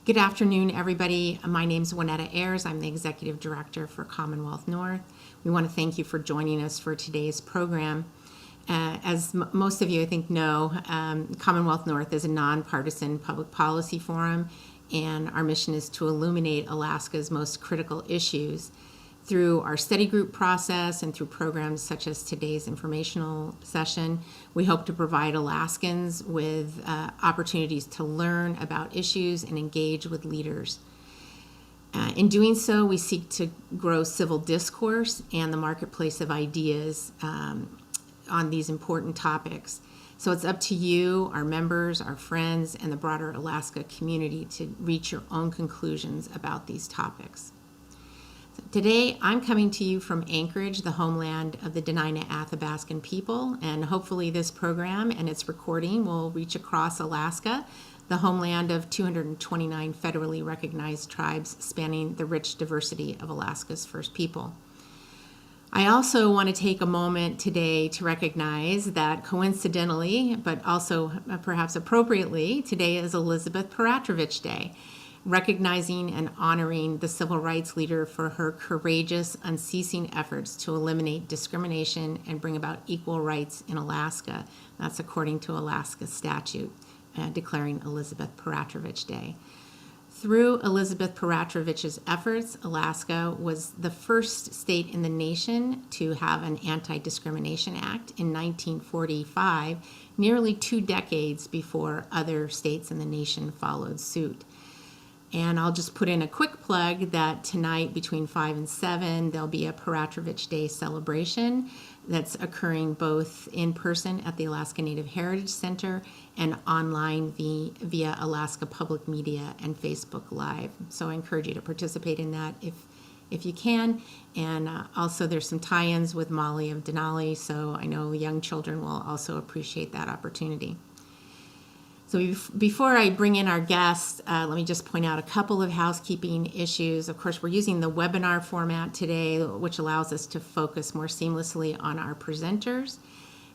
Good afternoon, everybody. My name is Juanetta Ayers. I'm the Executive Director for Commonwealth North. We want to thank you for joining us for today's program. As most of you, I think, know, Commonwealth North is a nonpartisan public policy forum, and our mission is to illuminate Alaska's most critical issues through our study group process and through programs such as today's informational session. We hope to provide Alaskans with opportunities to learn about issues and engage with leaders. In doing so, we seek to grow civil discourse and the marketplace of ideas on these important topics. So it's up to you, our members, our friends, and the broader Alaska community to reach your own conclusions about these topics. Today, I'm coming to you from Anchorage, the homeland of the Dena'ina Athabaskan people, and hopefully this program and its recording will reach across Alaska, the homeland of 229 federally recognized tribes spanning the rich diversity of Alaska's First People. I also want to take a moment today to recognize that coincidentally, but also perhaps appropriately, today is Elizabeth Peratrovich Day, recognizing and honoring the civil rights leader for her courageous, unceasing efforts to eliminate discrimination and bring about equal rights in Alaska. That's according to Alaska statute, declaring Elizabeth Peratrovich Day. Through Elizabeth Peratrovich's efforts, Alaska was the first state in the nation to have an Anti-Discrimination Act in 1945, nearly 2 decades before other states in the nation followed suit. And I'll just put in a quick plug that tonight between 5 and 7, there'll be a Peratrovich Day celebration that's occurring both in person at the Alaska Native Heritage Center and online via Alaska Public Media and Facebook Live. So I encourage you to participate in that if you can. And also there's some tie-ins with Molly of Denali, so I know young children will also appreciate that opportunity. So before I bring in our guests, let me just point out a couple of housekeeping issues. Of course, we're using the webinar format today, which allows us to focus more seamlessly on our presenters.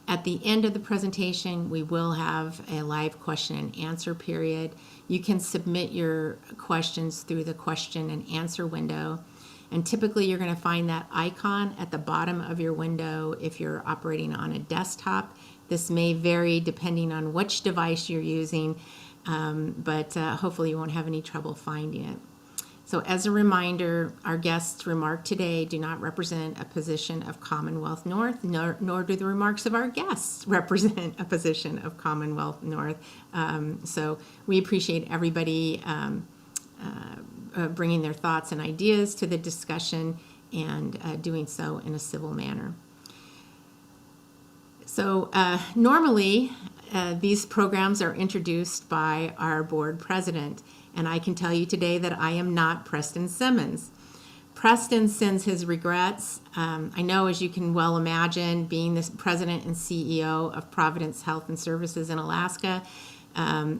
At the end of the presentation, we will have a live question and answer period. You can submit your questions through the question and answer window. And typically you're going to find that icon at the bottom of your window if you're operating on a desktop. This may vary depending on which device you're using, but hopefully you won't have any trouble finding it. So as a reminder, our guests' remarks today do not represent a position of Commonwealth North, nor do the remarks of our guests represent a position of Commonwealth North. So we appreciate everybody bringing their thoughts and ideas to the discussion and doing so in a civil manner. So normally these programs are introduced by our board president, and I can tell you today that I am not Preston Simmons. Preston sends his regrets. I know, as you can well imagine, being the president and CEO of Providence Health and Services in Alaska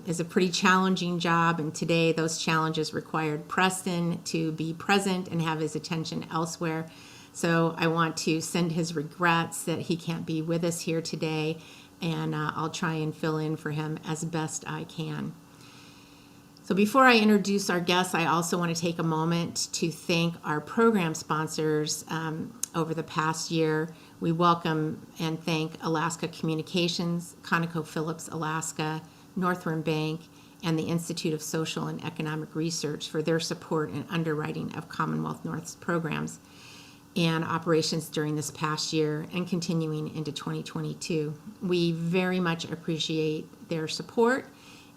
is a pretty challenging job, and today those challenges required Preston to be present and have his attention elsewhere. So I want to send his regrets that he can't be with us here today, and I'll try and fill in for him as best I can. So before I introduce our guests, I also want to take a moment to thank our program sponsors over the past year. We welcome and thank Alaska Communications, ConocoPhillips Alaska, Northern Bank, and the Institute of Social and Economic Research for their support and underwriting of Commonwealth North's programs and operations during this past year and continuing into 2022. We very much appreciate their support,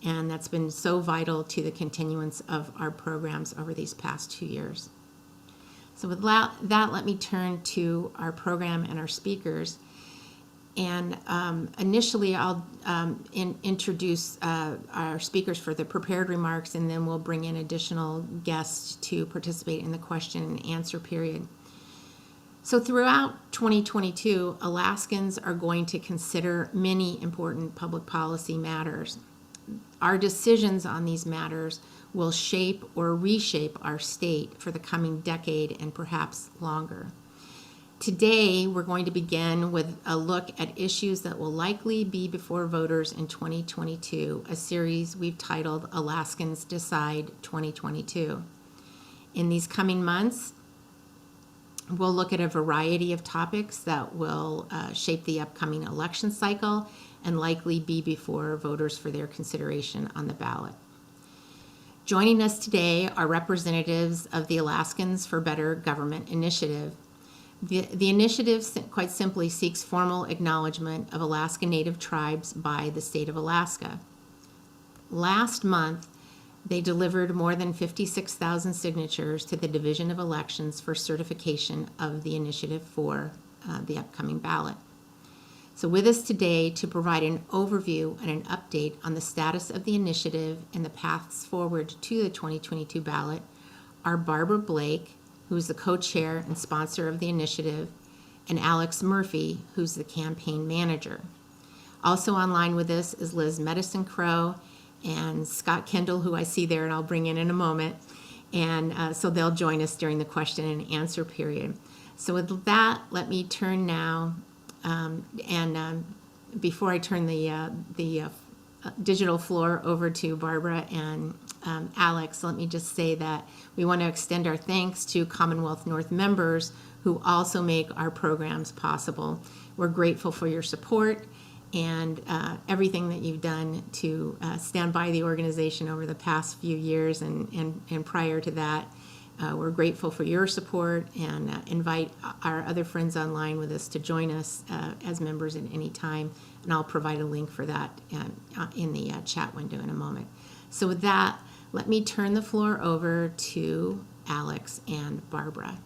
and that's been so vital to the continuance of our programs over these past 2 years. So with that, let me turn to our program and our speakers. And initially, I'll introduce our speakers for the prepared remarks, and then we'll bring in additional guests to participate in the question and answer period. So throughout 2022, Alaskans are going to consider many important public policy matters. Our decisions on these matters will shape or reshape our state for the coming decade and perhaps longer. Today, we're going to begin with a look at issues that will likely be before voters in 2022, a series we've titled Alaskans Decide 2022. In these coming months, we'll look at a variety of topics that will shape the upcoming election cycle and likely be before voters for their consideration on the ballot. Joining us today are representatives of the Alaskans for Better Government initiative. The initiative quite simply seeks formal acknowledgement of Alaska Native tribes by the state of Alaska. Last month, they delivered more than 56,000 signatures to the Division of Elections for certification of the initiative for the upcoming ballot. So with us today to provide an overview and an update on the status of the initiative and the paths forward to the 2022 ballot are Barbara Blake, who's the co-chair and sponsor of the initiative, and Alex Murphy, who's the campaign manager. Also online with us is Liz Medicine Crow and Scott Kendall, who I see there and I'll bring in a moment. And so they'll join us during the question and answer period. So with that, let me turn now, before I turn the digital floor over to Barbara and Alex, let me just say that we want to extend our thanks to Commonwealth North members who also make our programs possible. We're grateful for your support and everything that you've done to stand by the organization over the past few years and prior to that. We're grateful for your support and invite our other friends online with us to join us as members at any time. And I'll provide a link for that in the chat window in a moment. So with that, let me turn the floor over to Alex and Barbara.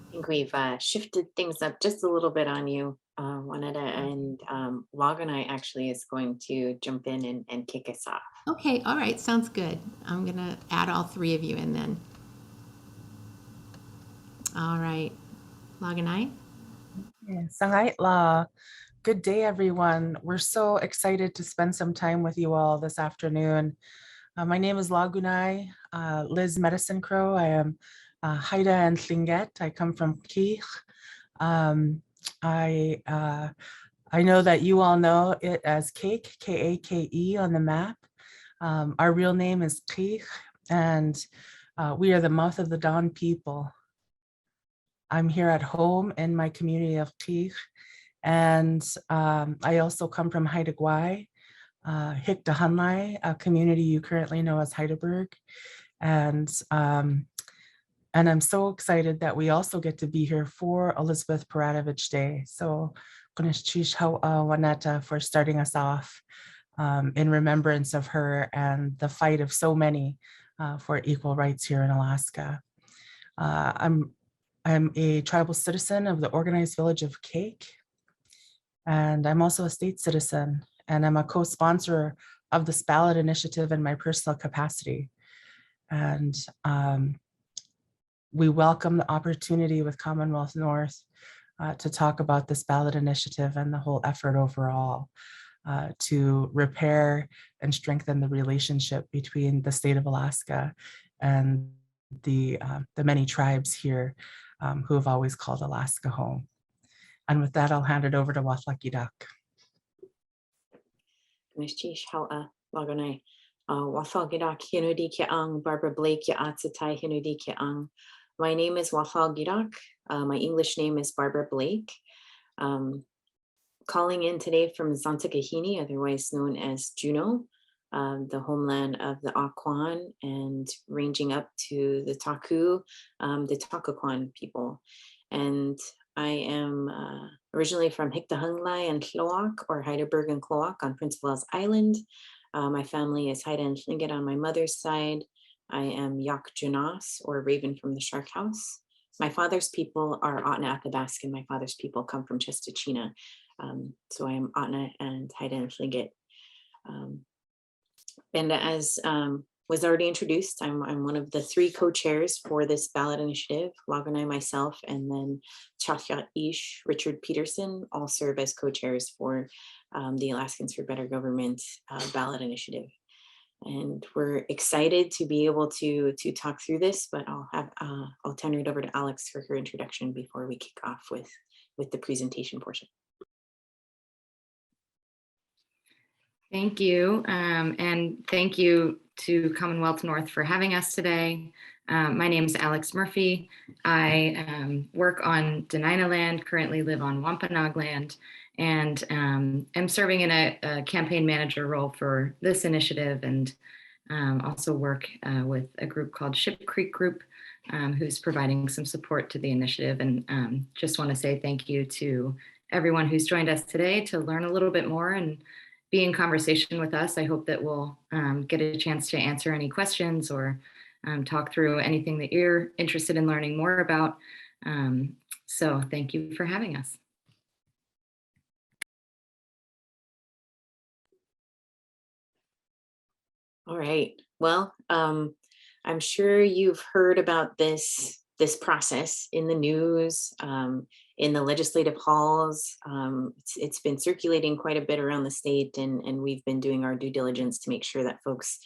I think we've shifted things up just a little bit on you, Juanetta, and Waganai actually is going to jump in and kick us off. Okay, all right, sounds good. I'm gonna add all three of you in then. All right, Laganai. Sangait la. Good day, everyone. We're so excited to spend some time with you all this afternoon. My name is Lagunai, Liz Medicine Crow. I am Haida and Tlingit. I come from Keech. I know that you all know it as Cake, K-A-K-E on the map. Our real name is Keech, and we are the Mouth of the Dawn people. I'm here at home in my community of Keech, and I also come from Haida Gwaii, Hikdahanlai, a community you currently know as Heidelberg. And I'm so excited that we also get to be here for Elizabeth Paratovich Day. So Kunishish Waneta for starting us off in remembrance of her and the fight of so many for equal rights here in Alaska. I'm a tribal citizen of the organized village of Cake, and I'm also a state citizen, and I'm a co-sponsor of this ballot initiative in my personal capacity. And we welcome the opportunity with Commonwealth North to talk about this ballot initiative and the whole effort overall to repair and strengthen the relationship between the state of Alaska and the many tribes here who have always called Alaska home. And with that, I'll hand it over to Wáahlaal Gíidaak. Wáahlaal Gíidaak Hinudi Ke'ang, Barbara Blake Ya'atsatai Hinudi Ke'ang. My name is Wáahlaal Gíidaak. My English name is Barbara Blake. Calling in today from Zantakahini, otherwise known as Juneau, the homeland of the quen, and ranging up to the Taku, the Takaquan people. And I am originally from Hikdahanlai and Tlaloc, or Heidelberg and Tlaloc on Prince of Wales Island. My family is Haida and Tlingit on my mother's side. I am Yak Junas, or Raven from the Shark House. My father's people are Otna Athabaskan. My father's people come from Chestachina. So I am Otna and Haida and Tlingit. And as was already introduced, I'm one of the three co-chairs for this ballot initiative. Laganai, myself, and then Chatyat Ish, Richard Peterson, all serve as co-chairs for the Alaskans for Better Government ballot initiative. And we're excited to be able to talk through this, but I'll turn it over to Alex for her introduction before we kick off with the presentation portion. Thank you. And thank you to Commonwealth North for having us today. My name is Alex Murphy. I work on Dena'ina land, currently live on Wampanoag land, and am serving in a campaign manager role for this initiative, and also work with a group called Ship Creek Group, who's providing some support to the initiative. And just want to say thank you to everyone who's joined us today to learn a little bit more and be in conversation with us. I hope that we'll get a chance to answer any questions or talk through anything that you're interested in learning more about. So thank you for having us. All right. Well, I'm sure you've heard about this process in the news, in the legislative halls. It's been circulating quite a bit around the state, and we've been doing our due diligence to make sure that folks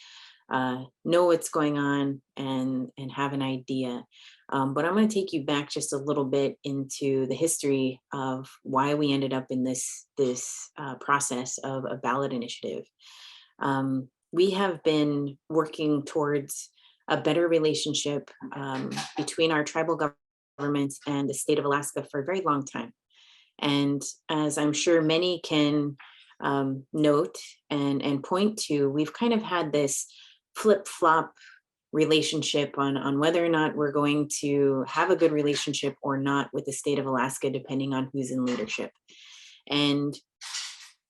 know what's going on and have an idea. But I'm going to take you back just a little bit into the history of why we ended up in this process of a ballot initiative. We have been working towards a better relationship between our tribal governments and the state of Alaska for a very long time. And as I'm sure many can note and point to, we've kind of had this flip-flop relationship on whether or not we're going to have a good relationship or not with the state of Alaska, depending on who's in leadership. And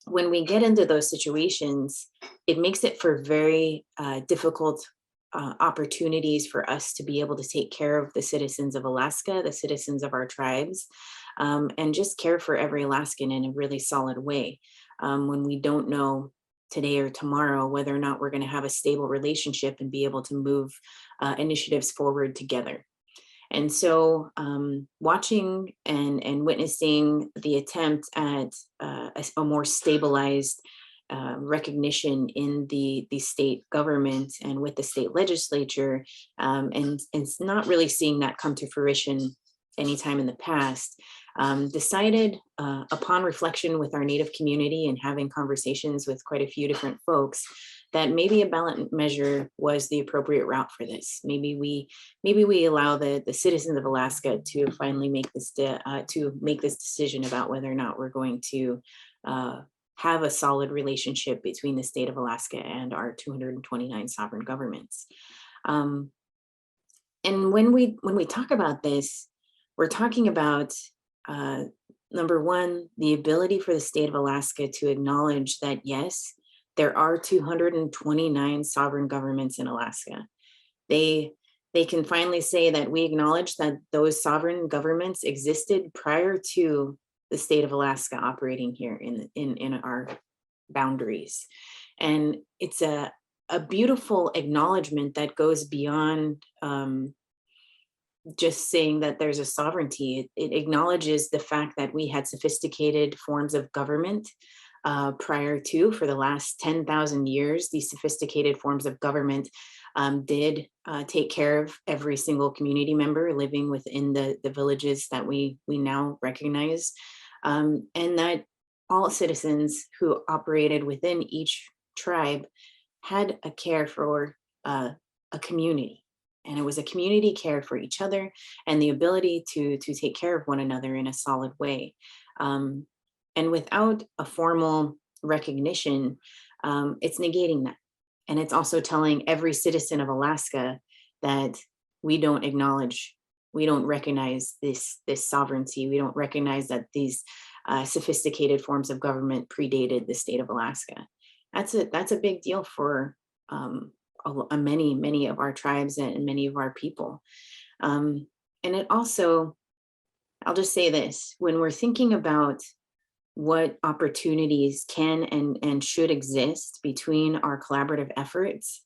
when we get into those situations, it makes it for very difficult opportunities for us to be able to take care of the citizens of Alaska, the citizens of our tribes, and just care for every Alaskan in a really solid way. When we don't know today or tomorrow whether or not we're going to have a stable relationship and be able to move initiatives forward together. And so watching and witnessing the attempt at a more stabilized recognition in the state government and with the state legislature, and not really seeing that come to fruition anytime in the past, decided upon reflection with our Native community and having conversations with quite a few different folks that maybe a ballot measure was the appropriate route for this. Maybe we allow the citizens of Alaska to finally make this decision about whether or not we're going to have a solid relationship between the state of Alaska and our 229 sovereign governments. And when we talk about this, we're talking about number one, the ability for the state of Alaska to acknowledge that yes, there are 229 sovereign governments in Alaska. They can finally say that we acknowledge that those sovereign governments existed prior to the state of Alaska operating here in our boundaries. And it's a beautiful acknowledgement that goes beyond just saying that there's a sovereignty. It acknowledges the fact that we had sophisticated forms of government prior to, for the last 10,000 years. These sophisticated forms of government did take care of every single community member living within the villages that we now recognize, and that all citizens who operated within each tribe had a care for a community. And it was a community care for each other and the ability to take care of one another in a solid way. And without a formal recognition, it's negating that. And it's also telling every citizen of Alaska that we don't acknowledge, we don't recognize this sovereignty. We don't recognize that these sophisticated forms of government predated the state of Alaska. That's a big deal for many of our tribes and many of our people. And it also, I'll just say this, when we're thinking about what opportunities can and should exist between our collaborative efforts,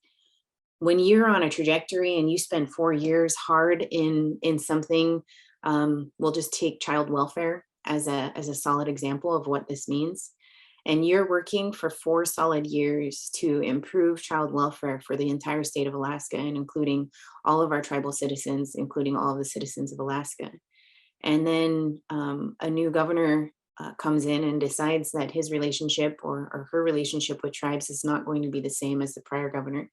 when you're on a trajectory and you spend 4 years hard in something, we'll just take child welfare as a solid example of what this means. And you're working for 4 solid years to improve child welfare for the entire state of Alaska, and including all of our tribal citizens, including all of the citizens of Alaska. And then a new governor comes in and decides that his relationship or her relationship with tribes is not going to be the same as the prior governor,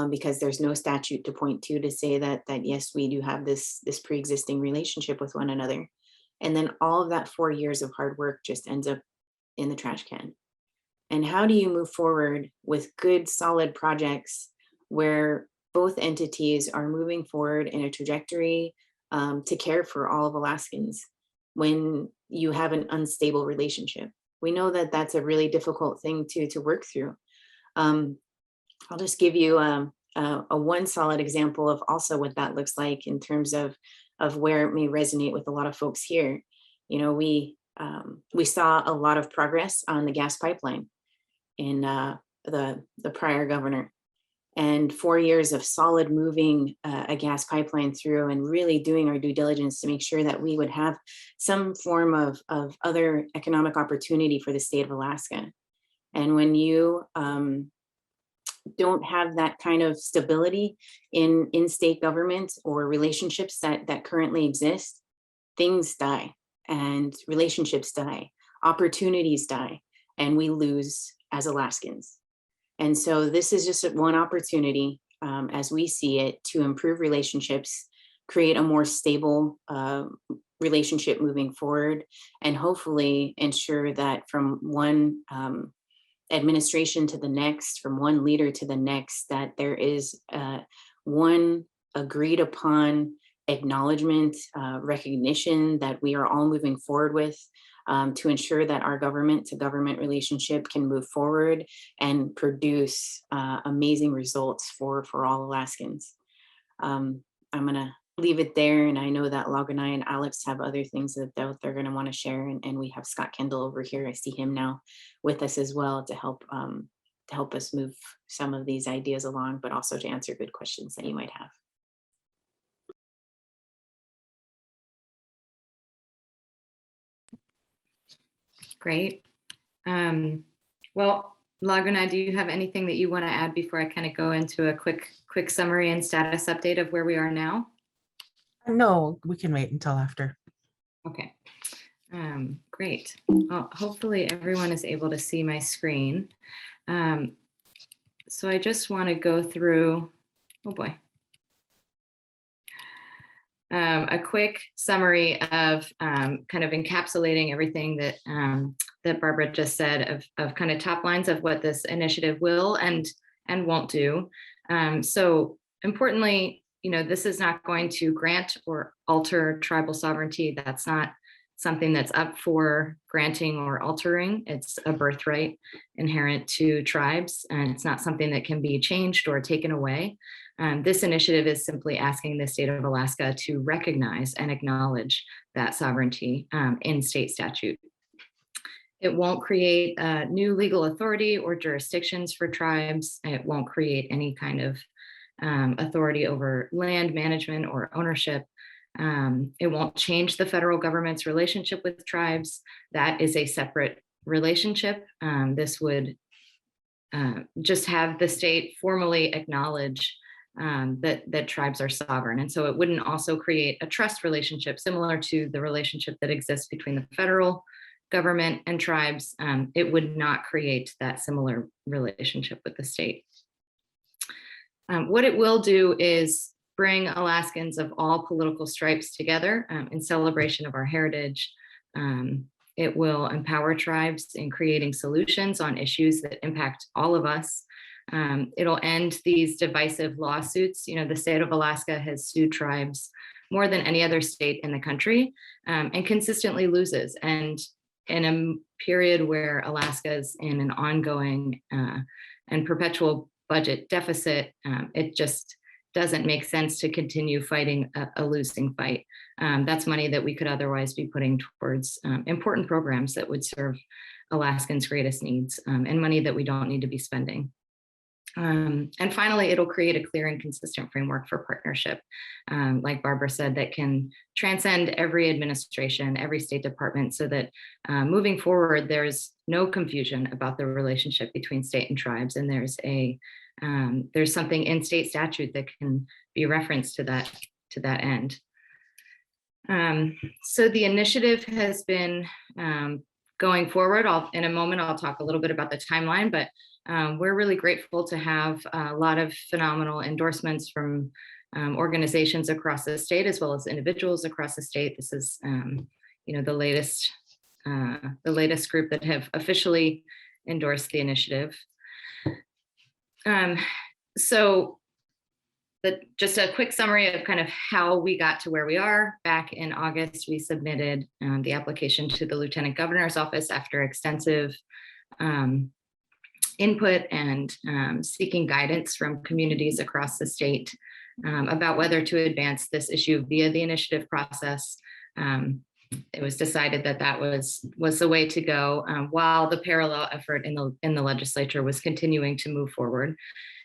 because there's no statute to point to say that yes, we do have this pre-existing relationship with one another. And then all of that 4 years of hard work just ends up in the trash can. And how do you move forward with good, solid projects where both entities are moving forward in a trajectory to care for all of Alaskans when you have an unstable relationship? We know that that's a really difficult thing to work through. I'll just give you a one solid example of also what that looks like in terms of where it may resonate with a lot of folks here. You know, we saw a lot of progress on the gas pipeline in the prior governor, and 4 years of solid moving a gas pipeline through and really doing our due diligence to make sure that we would have some form of other economic opportunity for the state of Alaska. And when you don't have that kind of stability in state government or relationships that currently exist, things die and relationships die, opportunities die, and we lose as Alaskans. And so this is just one opportunity, as we see it, to improve relationships, create a more stable relationship moving forward, and hopefully ensure that from one administration to the next, from one leader to the next, that there is one agreed upon acknowledgement, recognition that we are all moving forward with, to ensure that our government to government relationship can move forward and produce amazing results for all Alaskans. I'm gonna leave it there, and I know that Laganai and Alex have other things that they're gonna wanna share, and we have Scott Kendall over here. I see him now with us as well to help us move some of these ideas along, but also to answer good questions that you might have. Great. Well, Laguna, do you have anything that you want to add before I kind of go into a quick summary and status update of where we are now? No, we can wait until after. Okay. Great. Well, hopefully everyone is able to see my screen. So I just want to go through, oh boy. A quick summary of kind of encapsulating everything that that Barbara just said of kind of top lines of what this initiative will and won't do. So importantly, you know, this is not going to grant or alter tribal sovereignty. That's not something that's up for granting or altering. It's a birthright inherent to tribes, and it's not something that can be changed or taken away. This initiative is simply asking the state of Alaska to recognize and acknowledge that sovereignty in state statute. It won't create new legal authority or jurisdictions for tribes. It won't create any kind of authority over land management or ownership. It won't change the federal government's relationship with tribes. That is a separate relationship. This would just have the state formally acknowledge that tribes are sovereign. And so it wouldn't also create a trust relationship similar to the relationship that exists between the federal government and tribes. It would not create that similar relationship with the state. What it will do is bring Alaskans of all political stripes together in celebration of our heritage. It will empower tribes in creating solutions on issues that impact all of us. It'll end these divisive lawsuits. You know, the state of Alaska has sued tribes more than any other state in the country, and consistently loses. And in a period where Alaska is in an ongoing and perpetual budget deficit, it just doesn't make sense to continue fighting a losing fight. That's money that we could otherwise be putting towards important programs that would serve Alaskans' greatest needs, and money that we don't need to be spending. And finally, it'll create a clear and consistent framework for partnership, like Barbara said, that can transcend every administration, every state department, so that moving forward, there's no confusion about the relationship between state and tribes, and there's something in state statute that can be referenced to that end. So the initiative has been going forward. In a moment, I'll talk a little bit about the timeline, but we're really grateful to have a lot of phenomenal endorsements from organizations across the state, as well as individuals across the state. This is, the latest group that have officially endorsed the initiative. Just a quick summary of kind of how we got to where we are. Back in August, we submitted the application to the Lieutenant Governor's office after extensive input and seeking guidance from communities across the state about whether to advance this issue via the initiative process. It was decided that was the way to go while the parallel effort in the legislature was continuing to move forward.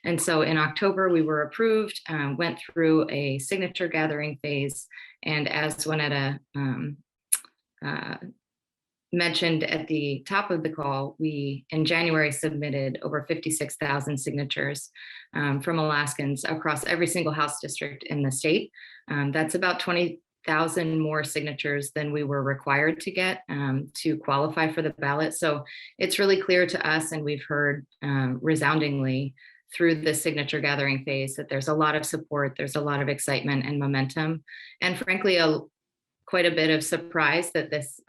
And so in October, we were approved, went through a signature gathering phase, and as Juanetta mentioned at the top of the call, we in January submitted over 56,000 signatures from Alaskans across every single House district in the state. That's about 20,000 more signatures than we were required to get to qualify for the ballot. So it's really clear to us, and we've heard resoundingly through the signature gathering phase, that there's a lot of support, there's a lot of excitement and momentum, and frankly, quite a bit of surprise that this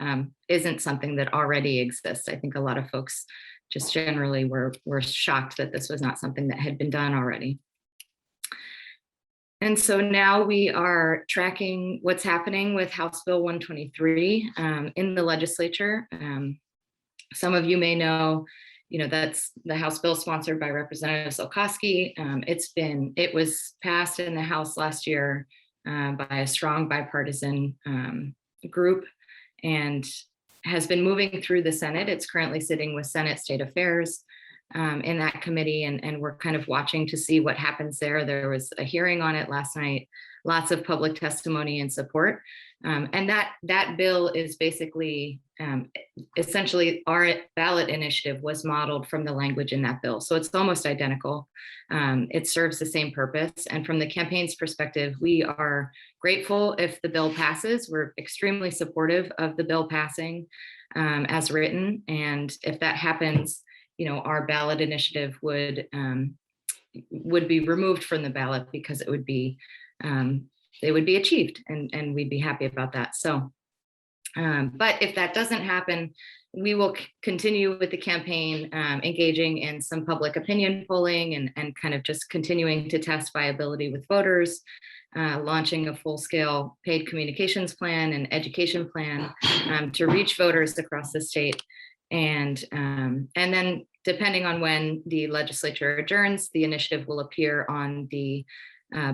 isn't something that already exists. I think a lot of folks just generally were shocked that this was not something that had been done already. And so now we are tracking what's happening with House Bill 123 in the legislature. Some of you may know, that's the House bill sponsored by Representative Solkoski. It was passed in the House last year by a strong bipartisan group and has been moving through the Senate. It's currently sitting with Senate State Affairs in that committee, and we're kind of watching to see what happens there. There was a hearing on it last night, lots of public testimony and support. And that bill is basically, essentially our ballot initiative was modeled from the language in that bill. So it's almost identical. It serves the same purpose. And from the campaign's perspective, we are grateful if the bill passes. We're extremely supportive of the bill passing as written. And if that happens, our ballot initiative would be removed from the ballot because it would be achieved, and we'd be happy about that. So, but if that doesn't happen, we will continue with the campaign, engaging in some public opinion polling and kind of just continuing to test viability with voters, launching a full-scale paid communications plan and education plan to reach voters across the state. And then depending on when the legislature adjourns, the initiative will appear on the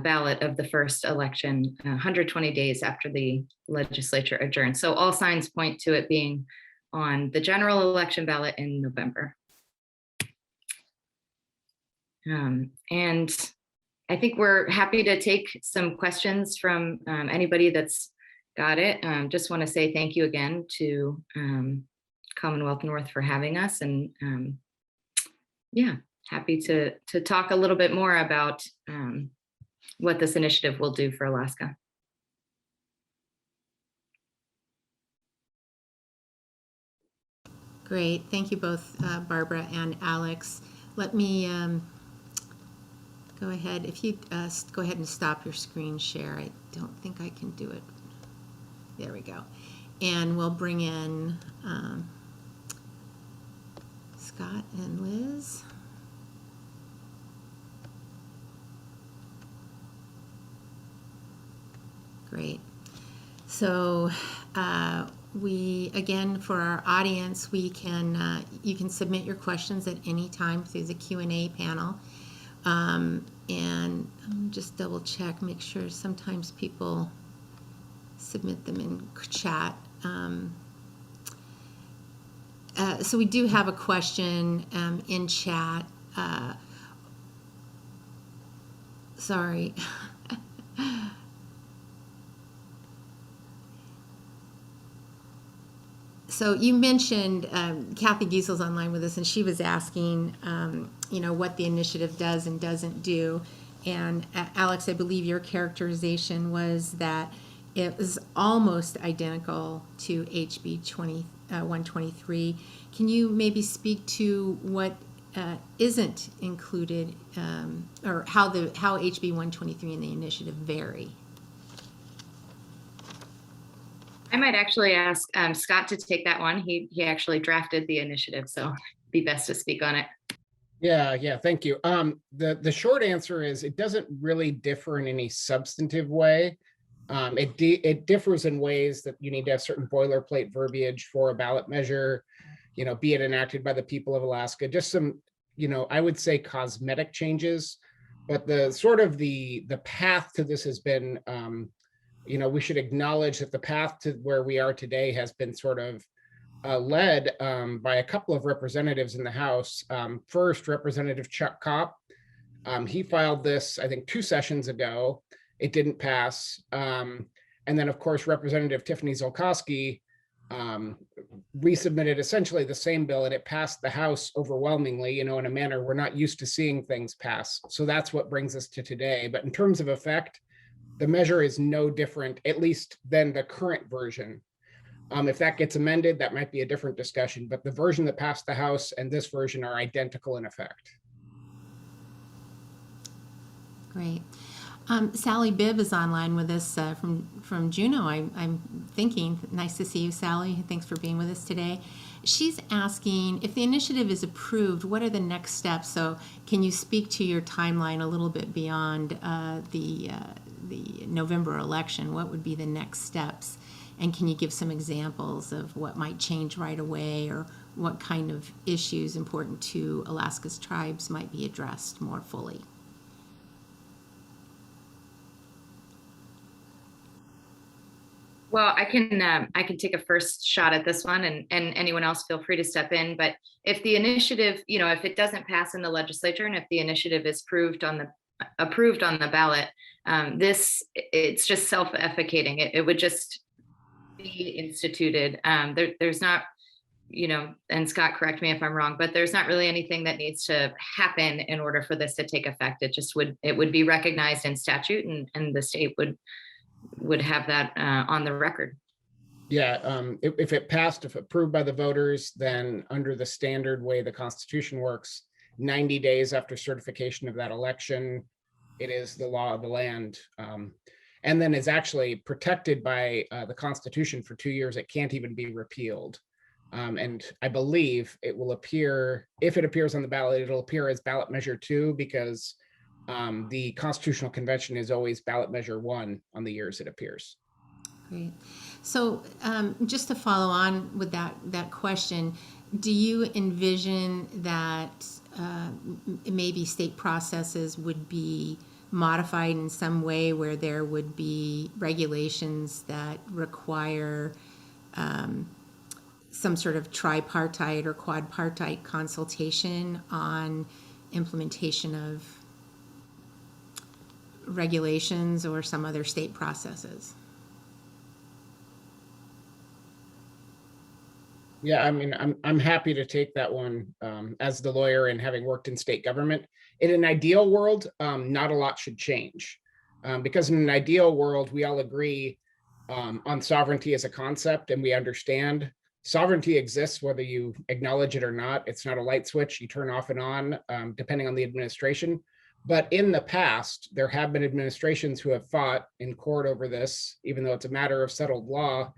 ballot of the first election 120 days after the legislature adjourns. So all signs point to it being on the general election ballot in November. And I think we're happy to take some questions from anybody that's got it. Just want to say thank you again to Commonwealth North for having us, and yeah, happy to talk a little bit more about what this initiative will do for Alaska. Great, thank you both, Barbara and Alex. Let me go ahead. If you go ahead and stop your screen share. I don't think I can do it. There we go. And we'll bring in Scott and Liz. Great. So again, for our audience, you can submit your questions at any time through the Q&A panel. And just double check, make sure sometimes people submit them in chat. So we do have a question in chat. Sorry. So you mentioned Kathy Giesel's online with us, and she was asking, what the initiative does and doesn't do. And Alex, I believe your characterization was that it was almost identical to HB 123. Can you maybe speak to what isn't included, or how HB 123 and the initiative vary? I might actually ask Scott to take that one. He actually drafted the initiative, so it'd be best to speak on it. Yeah, thank you. The short answer is it doesn't really differ in any substantive way. It differs in ways that you need to have certain boilerplate verbiage for a ballot measure, be it enacted by the people of Alaska, just some, I would say cosmetic changes, but the path to this has been, we should acknowledge that the path to where we are today has been sort of led by a couple of representatives in the House. First, Representative Chuck Kopp. He filed this, I think, 2 sessions ago. It didn't pass. And then, of course, Representative Tiffany Zolkowski resubmitted essentially the same bill, and it passed the House overwhelmingly, in a manner we're not used to seeing things pass. So that's what brings us to today. But in terms of effect, the measure is no different, at least than the current version. If that gets amended, that might be a different discussion, but the version that passed the House and this version are identical in effect. Great. Sally Bibb is online with us from Juneau. I'm thinking, nice to see you, Sally. Thanks for being with us today. She's asking, if the initiative is approved, what are the next steps? So can you speak to your timeline a little bit beyond the November election? What would be the next steps? And can you give some examples of what might change right away, or what kind of issues important to Alaska's tribes might be addressed more fully? Well, I can take a first shot at this one, and anyone else feel free to step in. But if the initiative, if it doesn't pass in the legislature, and if the initiative is approved on the ballot, it's just self-efficating. It would just be instituted. There's not, and Scott, correct me if I'm wrong, but there's not really anything that needs to happen in order for this to take effect. It would be recognized in statute, and the state would have that on the record. Yeah, if it passed, if approved by the voters, then under the standard way the Constitution works, 90 days after certification of that election, it is the law of the land. And then is actually protected by the Constitution for 2 years. It can't even be repealed. And I believe it will appear, if it appears on the ballot, it'll appear as ballot measure 2, because the Constitutional Convention is always ballot measure 1 on the years it appears. Great. So just to follow on with that question, do you envision that maybe state processes would be modified in some way, where there would be regulations that require some sort of tripartite or quadpartite consultation on implementation of regulations or some other state processes? Yeah, I mean, I'm happy to take that one as the lawyer and having worked in state government. In an ideal world, not a lot should change, because in an ideal world, we all agree on sovereignty as a concept, and we understand sovereignty exists whether you acknowledge it or not. It's not a light switch you turn off and on, depending on the administration. But in the past, there have been administrations who have fought in court over this, even though it's a matter of settled law.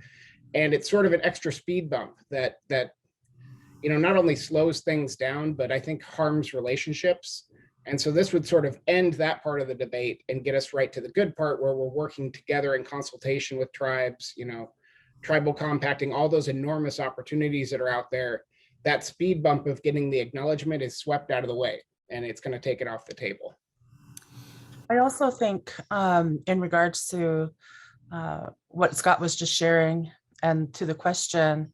And it's sort of an extra speed bump that not only slows things down, but I think harms relationships. And so this would sort of end that part of the debate and get us right to the good part, where we're working together in consultation with tribes, tribal compacting, all those enormous opportunities that are out there. That speed bump of getting the acknowledgement is swept out of the way, and it's going to take it off the table. I also think in regards to what Scott was just sharing, and to the question,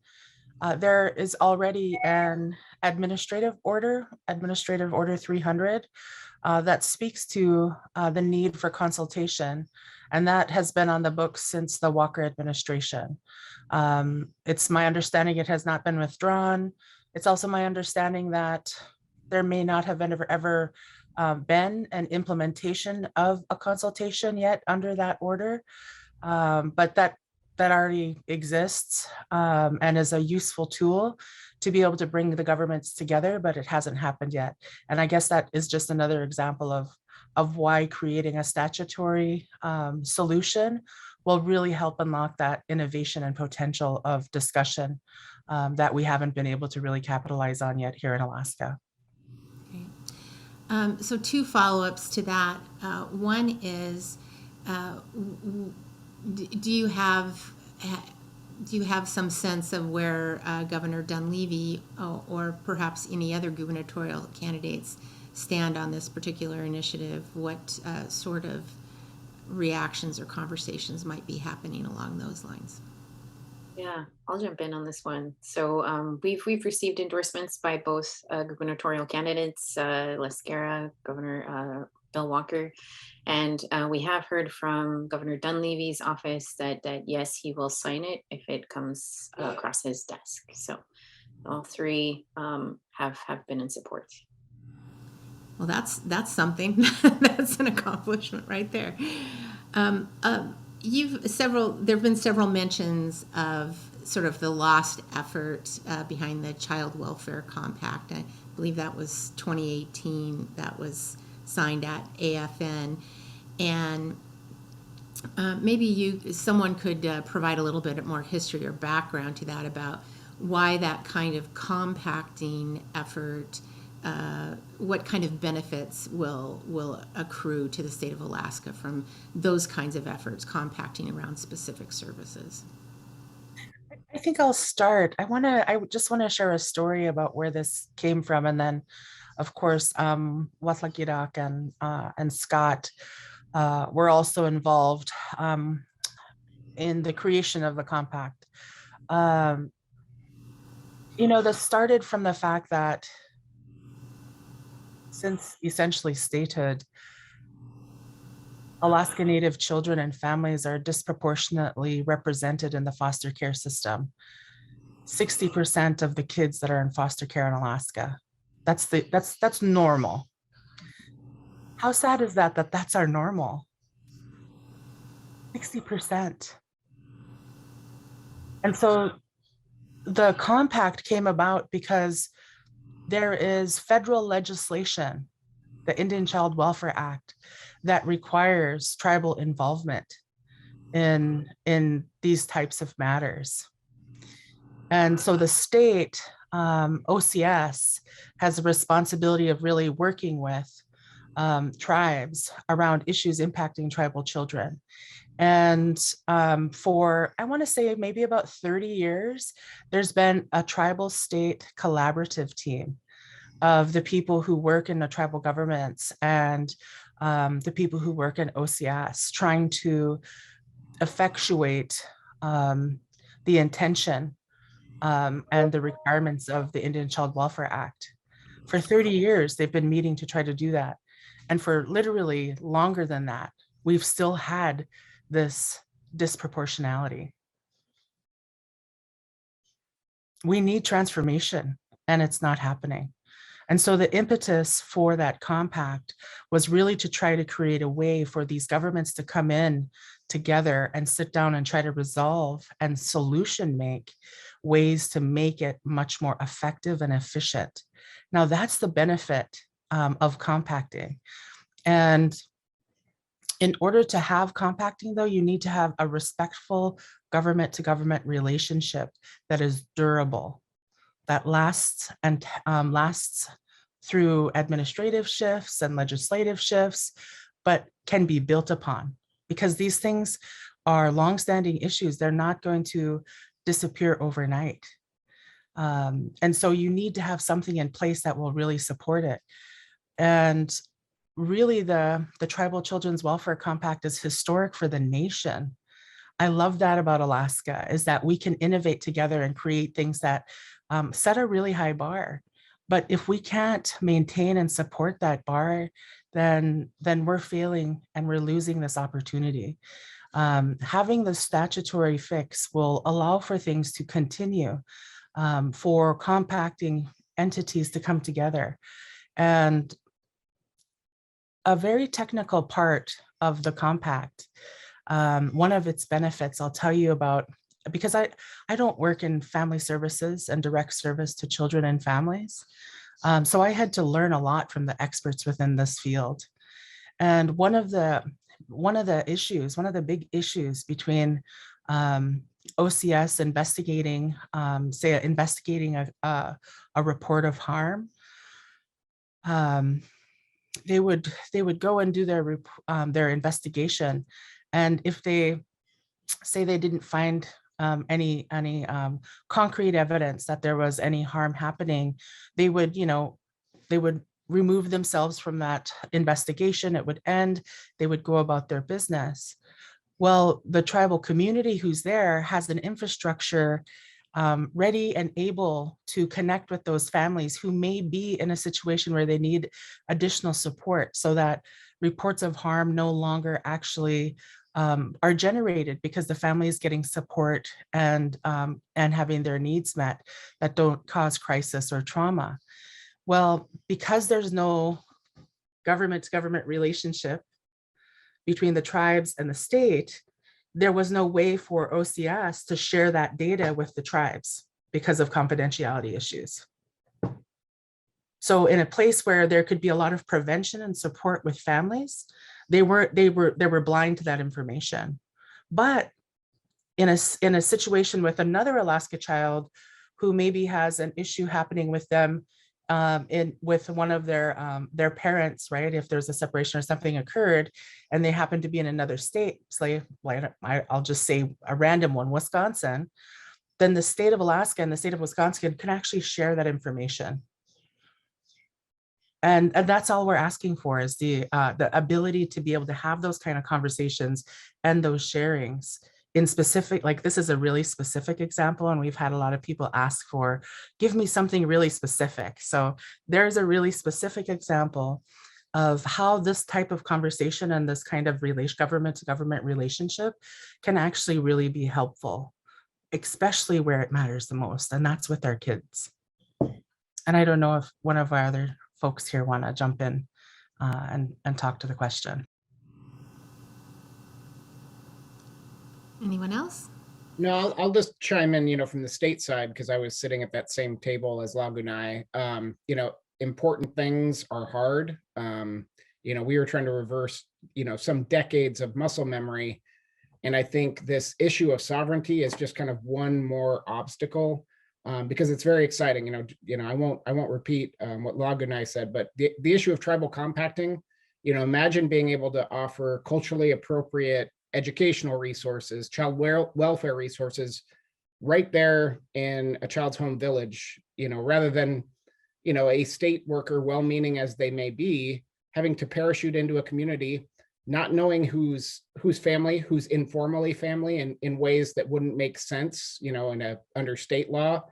there is already an administrative order 300, that speaks to the need for consultation. And that has been on the books since the Walker administration. It's my understanding it has not been withdrawn. It's also my understanding that there may not have ever been an implementation of a consultation yet under that order, but that already exists and is a useful tool to be able to bring the governments together, but it hasn't happened yet. And I guess that is just another example of why creating a statutory solution will really help unlock that innovation and potential of discussion that we haven't been able to really capitalize on yet here in Alaska. Okay. So 2 follow-ups to that. One is, do you have some sense of where Governor Dunleavy or perhaps any other gubernatorial candidates stand on this particular initiative? What sort of reactions or conversations might be happening along those lines? Yeah, I'll jump in on this one. So we've received endorsements by both gubernatorial candidates, Governor Bill Walker, and we have heard from Governor Dunleavy's office that yes, he will sign it if it comes across his desk. So all 3 have been in support. Well, that's something. That's an accomplishment right there. There have been several mentions of sort of the lost effort behind the Child Welfare Compact. I believe that was 2018 that was signed at AFN, and maybe someone could provide a little bit more history or background to that about why that kind of compacting effort, what kind of benefits will accrue to the state of Alaska from those kinds of efforts, compacting around specific services. I think I'll start. I just want to share a story about where this came from, and then, of course, Wáahlaal Gíidaak and Scott were also involved in the creation of the compact. This started from the fact that since essentially statehood, Alaska Native children and families are disproportionately represented in the foster care system. 60% of the kids that are in foster care in Alaska. That's normal. How sad is that that's our normal? 60%. And so the compact came about because there is federal legislation, the Indian Child Welfare Act, that requires tribal involvement in these types of matters. And so the state, OCS, has the responsibility of really working with tribes around issues impacting tribal children. And for, I want to say maybe about 30 years, there's been a tribal state collaborative team of the people who work in the tribal governments and the people who work in OCS, trying to effectuate the intention and the requirements of the Indian Child Welfare Act. For 30 years, they've been meeting to try to do that. And for literally longer than that, we've still had this disproportionality. We need transformation, and it's not happening. And so the impetus for that compact was really to try to create a way for these governments to come in together and sit down and try to resolve and solution make ways to make it much more effective and efficient. Now that's the benefit of compacting. And in order to have compacting, though, you need to have a respectful government to government relationship that is durable, that lasts and lasts through administrative shifts and legislative shifts, but can be built upon, because these things are longstanding issues. They're not going to disappear overnight. And so you need to have something in place that will really support it. And really the Tribal Children's Welfare Compact is historic for the nation. I love that about Alaska, is that we can innovate together and create things that set a really high bar. But if we can't maintain and support that bar, then we're failing and we're losing this opportunity. Having the statutory fix will allow for things to continue, for compacting entities to come together. And a very technical part of the compact, one of its benefits I'll tell you about, because I don't work in family services and direct service to children and families. So I had to learn a lot from the experts within this field. And one of the big issues between OCS investigating, a report of harm, they would go and do their investigation, and if they say they didn't find any concrete evidence that there was any harm happening, they would remove themselves from that investigation. It would end. They would go about their business. Well, the tribal community who's there has an infrastructure ready and able to connect with those families who may be in a situation where they need additional support, so that reports of harm no longer actually are generated, because the family is getting support and having their needs met that don't cause crisis or trauma. Well, because there's no government-to-government relationship between the tribes and the state, there was no way for OCS to share that data with the tribes because of confidentiality issues. So in a place where there could be a lot of prevention and support with families, they were blind to that information. But in a situation with another Alaska child who maybe has an issue happening with them, with one of their parents, right? If there's a separation or something occurred and they happen to be in another state, I'll just say a random one, Wisconsin, then the state of Alaska and the state of Wisconsin can actually share that information. And that's all we're asking for, is the ability to be able to have those kind of conversations and those sharings in specific. Like, this is a really specific example, and we've had a lot of people ask for, give me something really specific. So there's a really specific example of how this type of conversation and this kind of government to government relationship can actually really be helpful, especially where it matters the most, and that's with our kids. And I don't know if one of our other folks here want to jump in and talk to the question. Anyone else? No, I'll just chime in, from the state side, because I was sitting at that same table as Lagunai. Important things are hard. We were trying to reverse, some decades of muscle memory. And I think this issue of sovereignty is just kind of one more obstacle, because it's very exciting. I won't repeat what Lagunai said, but the issue of tribal compacting, imagine being able to offer culturally appropriate educational resources, child welfare resources right there in a child's home village, rather than, a state worker, well-meaning as they may be, having to parachute into a community, not knowing who's family, who's informally family in ways that wouldn't make sense, under state law,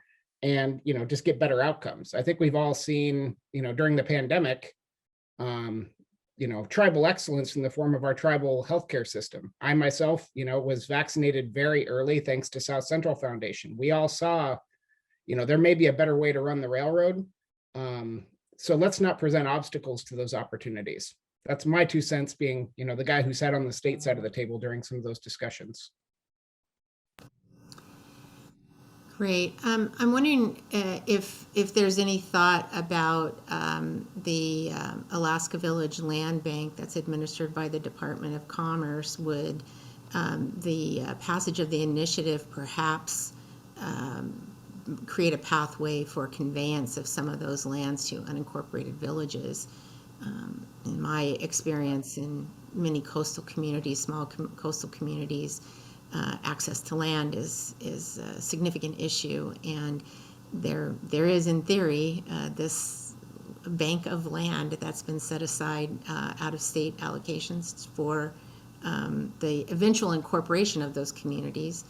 and, just get better outcomes. I think we've all seen, during the pandemic, tribal excellence in the form of our tribal healthcare system. I myself, was vaccinated very early thanks to South Central Foundation. We all saw, there may be a better way to run the railroad. So let's not present obstacles to those opportunities. That's my 2 cents, being, the guy who sat on the state side of the table during some of those discussions. Great. I'm wondering if there's any thought about the Alaska Village Land Bank that's administered by the Department of Commerce. Would the passage of the initiative perhaps create a pathway for conveyance of some of those lands to unincorporated villages? In my experience in many coastal communities, small coastal communities, access to land is a significant issue, and there is, in theory, this bank of land that's been set aside out of state allocations for the eventual incorporation of those communities.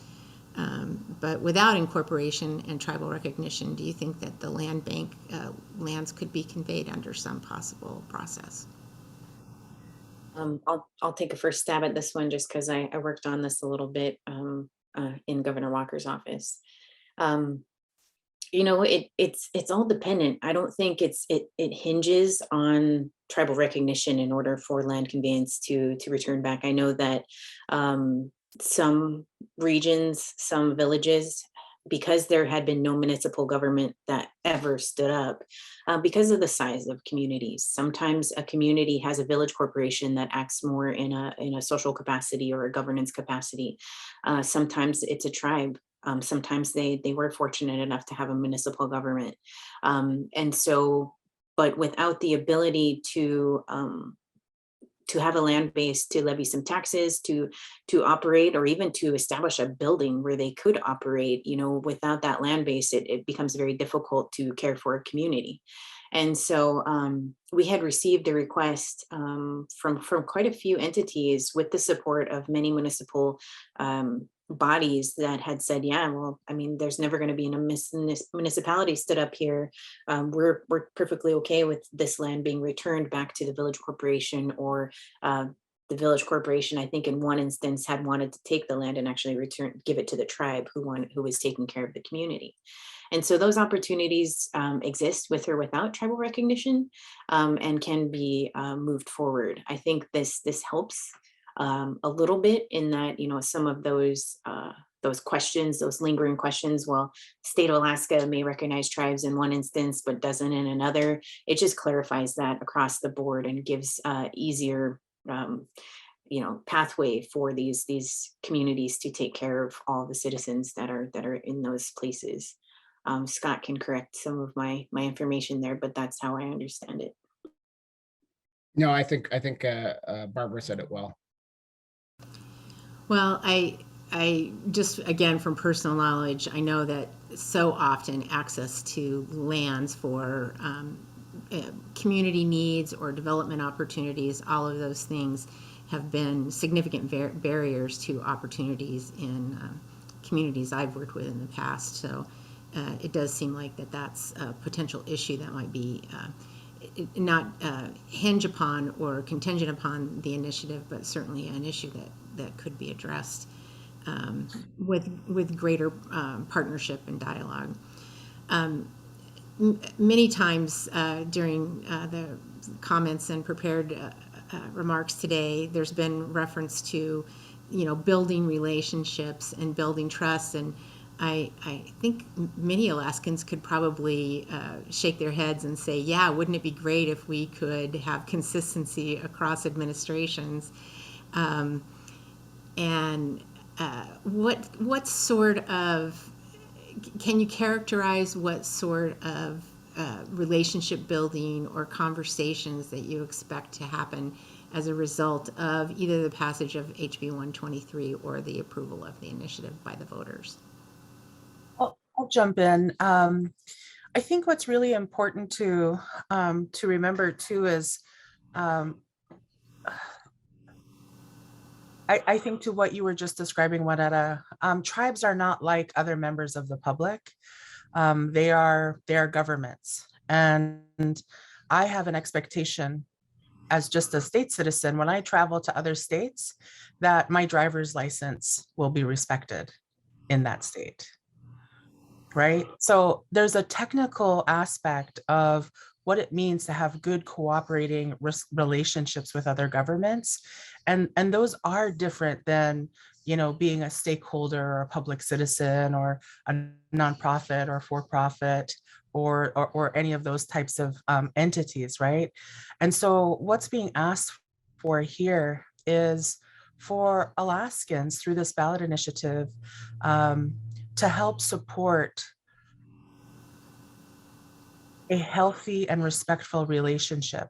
But without incorporation and tribal recognition, do you think that the land bank lands could be conveyed under some possible process? I'll take a first stab at this one just because I worked on this a little bit in Governor Walker's office. Um, it's all dependent. I don't think it hinges on tribal recognition in order for land conveyance to return back. I know that some regions, some villages, because there had been no municipal government that ever stood up, because of the size of communities. Sometimes a community has a village corporation that acts more in a social capacity or a governance capacity. Sometimes it's a tribe. Sometimes they were fortunate enough to have a municipal government, and so, but without the ability to have a land base, to levy some taxes, to operate, or even to establish a building where they could operate, without that land base, it becomes very difficult to care for a community. And so we had received a request from quite a few entities with the support of many municipal bodies that had said, yeah, well, I mean, there's never going to be a municipality stood up here. We're perfectly okay with this land being returned back to the village corporation, or the village corporation, I think in one instance, had wanted to take the land and actually give it to the tribe who was taking care of the community. And so those opportunities exist with or without tribal recognition, and can be moved forward. I think this helps a little bit in that, some of those questions, those lingering questions. Well, state of Alaska may recognize tribes in one instance, but doesn't in another. It just clarifies that across the board and gives easier pathway for these communities to take care of all the citizens that are in those places. Scott can correct some of my information there, but that's how I understand it. No, I think Barbara said it well. Well, I just, again, from personal knowledge, I know that so often access to lands for community needs or development opportunities, all of those things have been significant barriers to opportunities in communities I've worked with in the past. So it does seem like that's a potential issue that might be not hinge upon or contingent upon the initiative, but certainly an issue that could be addressed with greater partnership and dialogue. Many times during the comments and prepared remarks today, there's been reference to, building relationships and building trust. And I think many Alaskans could probably shake their heads and say, yeah, wouldn't it be great if we could have consistency across administrations? And what sort of, can you characterize what sort of relationship building or conversations that you expect to happen as a result of either the passage of HB 123 or the approval of the initiative by the voters? I'll jump in. I think what's really important to remember too is I think to what you were just describing, Juanetta, tribes are not like other members of the public. They are governments. And I have an expectation as just a state citizen, when I travel to other states, that my driver's license will be respected in that state, right? So there's a technical aspect of what it means to have good cooperating relationships with other governments. And those are different than, being a stakeholder or a public citizen or a nonprofit or for-profit or any of those types of entities, right? And so what's being asked for here is for Alaskans through this ballot initiative to help support a healthy and respectful relationship.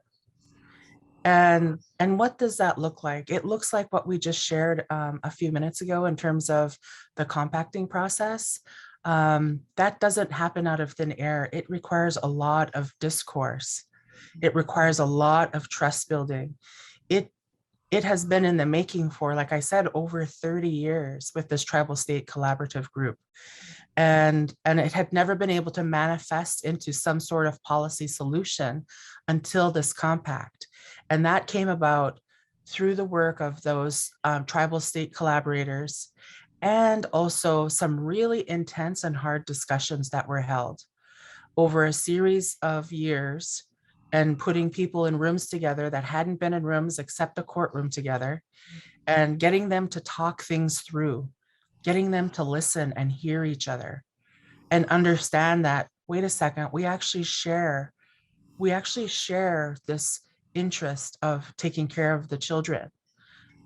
And what does that look like? It looks like what we just shared a few minutes ago in terms of the compacting process. That doesn't happen out of thin air. It requires a lot of discourse. It requires a lot of trust building. It has been in the making for, like I said, over 30 years with this tribal state collaborative group. And it had never been able to manifest into some sort of policy solution until this compact. And that came about through the work of those tribal state collaborators, and also some really intense and hard discussions that were held over a series of years, and putting people in rooms together that hadn't been in rooms except the courtroom together, and getting them to talk things through, getting them to listen and hear each other and understand that, wait a second, we actually share this interest of taking care of the children,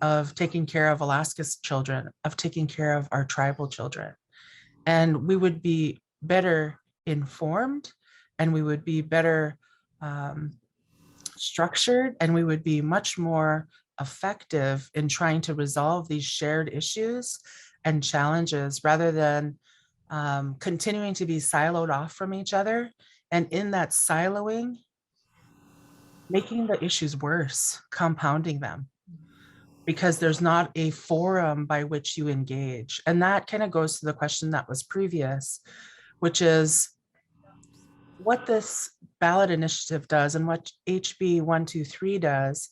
of taking care of Alaska's children, of taking care of our tribal children. And we would be better informed, and we would be better structured, and we would be much more effective in trying to resolve these shared issues and challenges, rather than continuing to be siloed off from each other. And in that siloing, making the issues worse, compounding them, because there's not a forum by which you engage. And that kind of goes to the question that was previous, which is what this ballot initiative does, and what HB 123 does,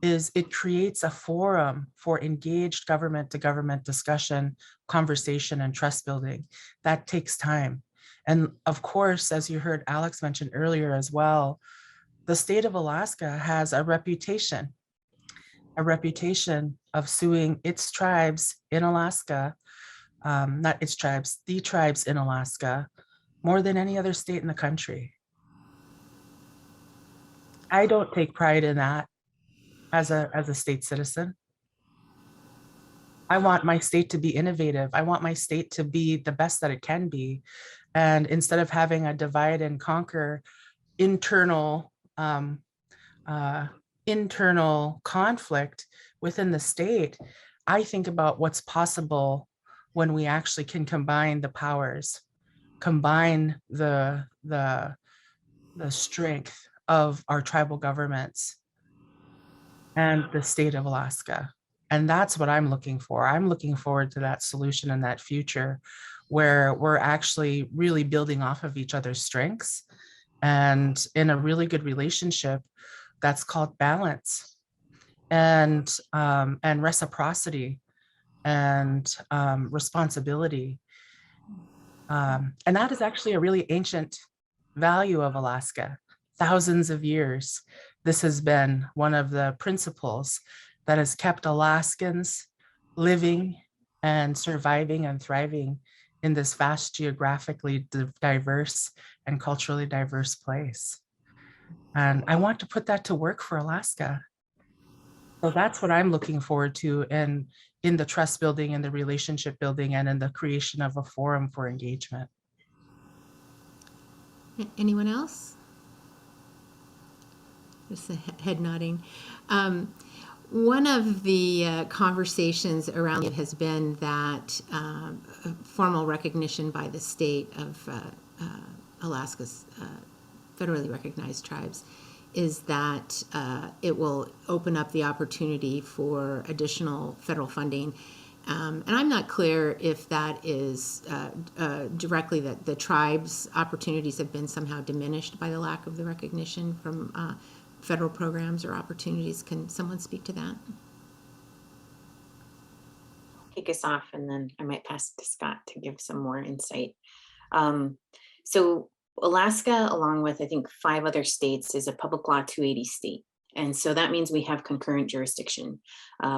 is it creates a forum for engaged government to government discussion, conversation, and trust building. That takes time. And of course, as you heard Alex mention earlier as well, the state of Alaska has a reputation of suing its tribes in Alaska, not its tribes, the tribes in Alaska, more than any other state in the country. I don't take pride in that as a state citizen. I want my state to be innovative. I want my state to be the best that it can be. And instead of having a divide and conquer internal conflict within the state, I think about what's possible when we actually can combine the powers, combine the strength of our tribal governments and the state of Alaska. And that's what I'm looking for. I'm looking forward to that solution and that future where we're actually really building off of each other's strengths and in a really good relationship that's called balance and reciprocity and responsibility. And that is actually a really ancient value of Alaska. Thousands of years, this has been one of the principles that has kept Alaskans living and surviving and thriving in this vast, geographically diverse and culturally diverse place. And I want to put that to work for Alaska. So that's what I'm looking forward to in the trust building and the relationship building and in the creation of a forum for engagement. Anyone else? Just a head nodding. One of the conversations around it has been that formal recognition by the state of Alaska's federally recognized tribes is that it will open up the opportunity for additional federal funding. And I'm not clear if that is directly that the tribes' opportunities have been somehow diminished by the lack of the recognition from federal programs or opportunities. Can someone speak to that? Kick us off, and then I might pass it to Scott to give some more insight. So Alaska, along with I think 5 other states, is a public law 280 state. And so that means we have concurrent jurisdiction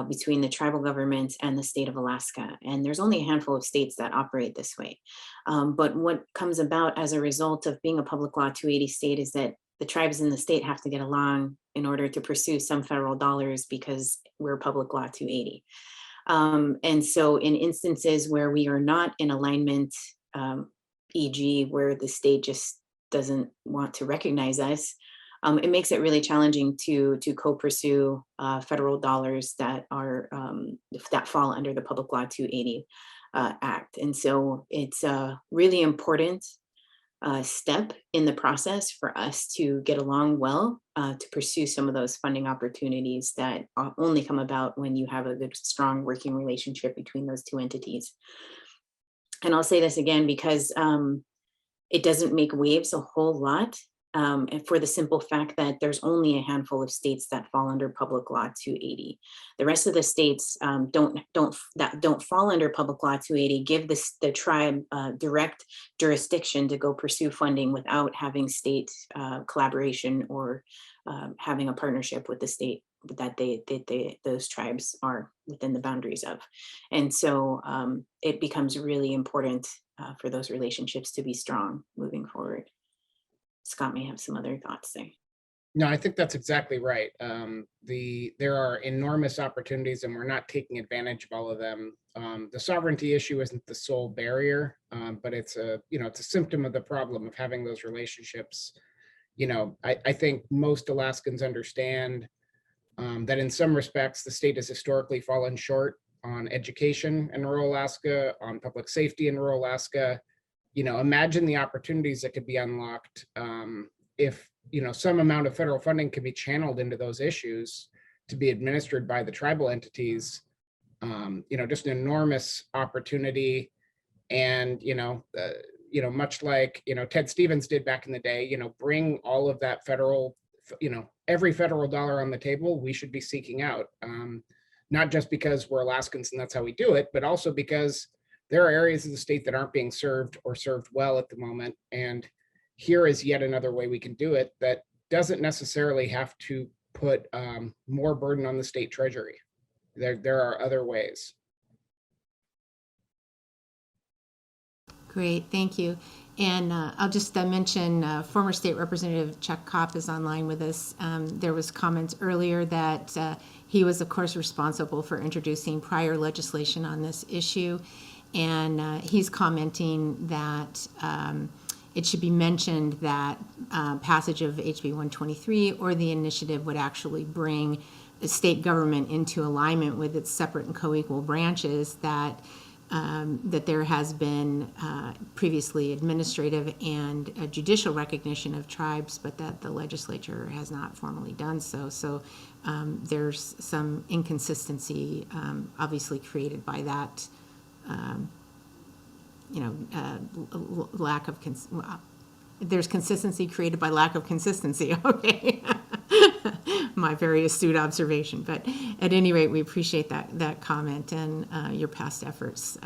between the tribal government and the state of Alaska. And there's only a handful of states that operate this way. But what comes about as a result of being a public law 280 state is that the tribes in the state have to get along in order to pursue some federal dollars because we're public law 280. And so in instances where we are not in alignment, e.g. where the state just doesn't want to recognize us, it makes it really challenging to co-pursue federal dollars that are that fall under the Public Law 280 Act. And so it's a really important step in the process for us to get along well to pursue some of those funding opportunities that only come about when you have a good, strong working relationship between those two entities. And I'll say this again because it doesn't make waves a whole lot and for the simple fact that there's only a handful of states that fall under Public Law 280. The rest of the states don't fall under Public Law 280 give the tribe direct jurisdiction to go pursue funding without having state collaboration or having a partnership with the state that those tribes are within the boundaries of. And so it becomes really important for those relationships to be strong moving forward. Scott may have some other thoughts there. No, I think that's exactly right. There are enormous opportunities and we're not taking advantage of all of them. The sovereignty issue isn't the sole barrier, but it's it's a symptom of the problem of having those relationships. I think most Alaskans understand that in some respects, the state has historically fallen short on education in rural Alaska, on public safety in rural Alaska. Imagine the opportunities that could be unlocked if some amount of federal funding can be channeled into those issues to be administered by the tribal entities. Just an enormous opportunity. And much like Ted Stevens did back in the day, bring all of that federal, every federal dollar on the table we should be seeking out, not just because we're Alaskans and that's how we do it, but also because there are areas of the state that aren't being served or served well at the moment. And here is yet another way we can do it that doesn't necessarily have to put more burden on the state treasury. There are other ways. Great, thank you. And I'll just mention former State Representative Chuck Kopp is online with us. There was comments earlier that he was, of course, responsible for introducing prior legislation on this issue. And he's commenting that it should be mentioned that passage of HB 123 or the initiative would actually bring the state government into alignment with its separate and co-equal branches, that there has been previously administrative and judicial recognition of tribes, but that the legislature has not formally done so. So there's some inconsistency obviously created by that lack of there's consistency created by lack of consistency. Okay. My very astute observation, but at any rate, we appreciate that comment and your past efforts,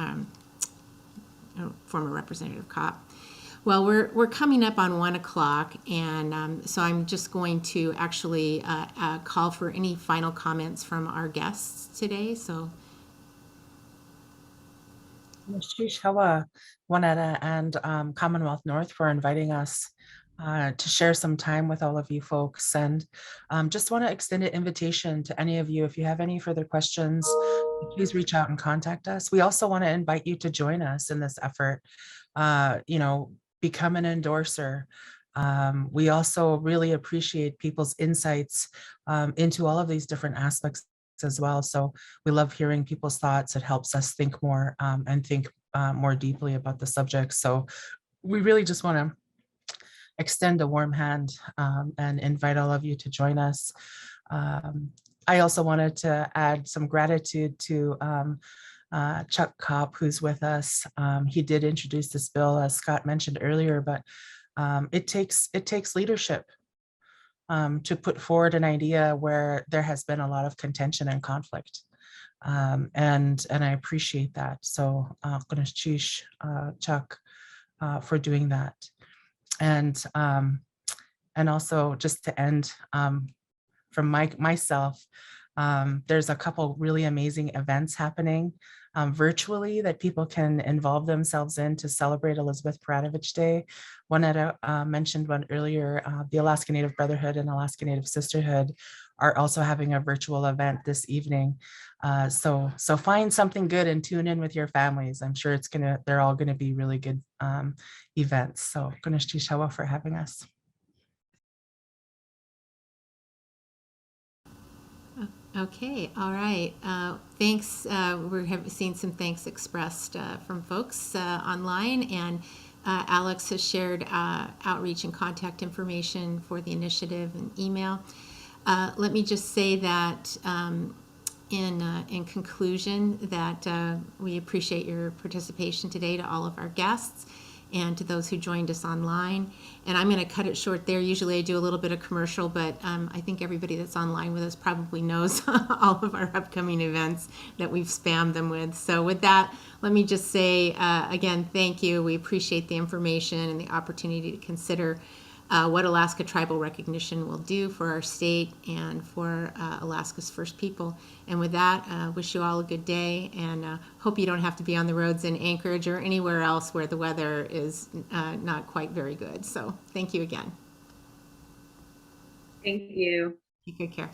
former Representative Kopp. Well, we're coming up on 1 o'clock, and so I'm just going to actually call for any final comments from our guests today. So, Wáahlaal Gíidaak and Commonwealth North for inviting us to share some time with all of you folks, and just want to extend an invitation to any of you. If you have any further questions, please reach out and contact us. We also want to invite you to join us in this effort. Become an endorser. We also really appreciate people's insights into all of these different aspects as well. So we love hearing people's thoughts. It helps us think more and think more deeply about the subject. So we really just want to extend a warm hand and invite all of you to join us. I also wanted to add some gratitude to Chuck Kopp, who's with us. He did introduce this bill, as Scott mentioned earlier, but it takes leadership to put forward an idea where there has been a lot of contention and conflict. And I appreciate that. So Gunachish, Chuck, for doing that. And also just to end from myself, there's a couple really amazing events happening virtually that people can involve themselves in to celebrate Elizabeth Peradovich Day. Juanetta mentioned one earlier. The Alaska Native Brotherhood and Alaska Native Sisterhood are also having a virtual event this evening. So find something good and tune in with your families. I'm sure they're all gonna be really good events. So Gunachish for having us. okay, all right. Thanks. We have seen some thanks expressed from folks online, and Alex has shared outreach and contact information for the initiative and email. Let me just say that in conclusion that we appreciate your participation today to all of our guests, and to those who joined us online. And I'm going to cut it short there. Usually I do a little bit of commercial, but I think everybody that's online with us probably knows all of our upcoming events that we've spammed them with. So with that, let me just say again, thank you. We appreciate the information and the opportunity to consider what Alaska tribal recognition will do for our state and for Alaska's First People. And with that, wish you all a good day, and hope you don't have to be on the roads in Anchorage or anywhere else where the weather is not quite very good. So thank you again. Thank you. Take good care.